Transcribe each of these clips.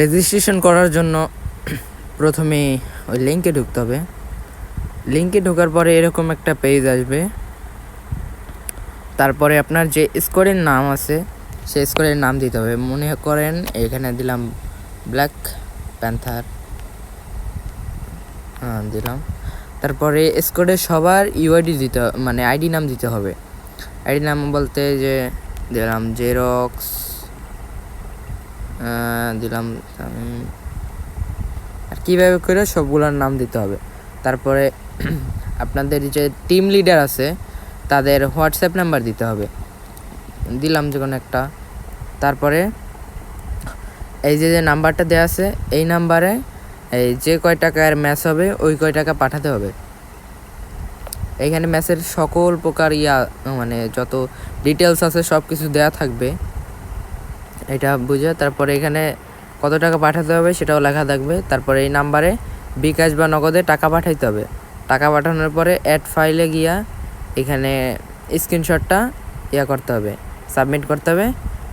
Registration করার জন্য প্রথমে ওই লিঙ্কে ঢুকতে হবে। লিঙ্কে ঢোকার পরে এরকম একটা পেজ আসবে। তারপরে আপনার যে স্কোরের নাম আছে সেই স্কোরের নাম দিতে হবে। মনে করেন এখানে দিলাম ব্ল্যাক প্যান্থার, দিলাম। তারপরে স্কোরের সবার ইউআইডি দিতে মানে আইডি নাম দিতে হবে। আইডি নাম বলতে যে দিলাম জেরক্স, দিলাম আর কীভাবে করে সবগুলোর নাম দিতে হবে। তারপরে আপনাদের যে টিম লিডার আছে তাদের হোয়াটসঅ্যাপ নাম্বার দিতে হবে, দিলাম যে কোনো একটা। তারপরে এই যে নাম্বারটা দেওয়া আছে এই নাম্বারে এই যে কয় টাকার ম্যাচ হবে ওই কয় টাকা পাঠাতে হবে। এইখানে ম্যাচের সকল প্রকার মানে যত ডিটেলস আছে সব কিছু দেওয়া থাকবে, এটা বুঝে। তারপরে এখানে কত টাকা পাঠাতে হবে সেটাও লেখা থাকবে। তারপরে এই নাম্বারে বিকাশ বা নগদে টাকা পাঠাইতে হবে। টাকা পাঠানোর পরে অ্যাড ফাইলে গিয়া এখানে স্ক্রিনশটটা করতে হবে, সাবমিট করতে হবে।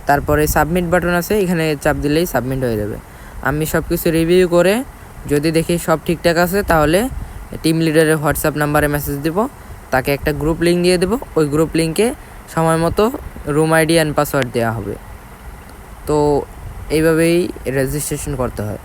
তারপরে সাবমিট বাটন আছে, এখানে চাপ দিলেই সাবমিট হয়ে যাবে। আমি সব কিছু রিভিউ করে যদি দেখি সব ঠিকঠাক আছে তাহলে টিম লিডারের হোয়াটসঅ্যাপ নাম্বারে মেসেজ দিব, তাকে একটা গ্রুপ লিঙ্ক দিয়ে দেবো। ওই গ্রুপ লিঙ্কে সময় মতো রুম আইডি অ্যান্ড পাসওয়ার্ড দেওয়া হবে। তো এইভাবেই রেজিস্ট্রেশন করতে হয়।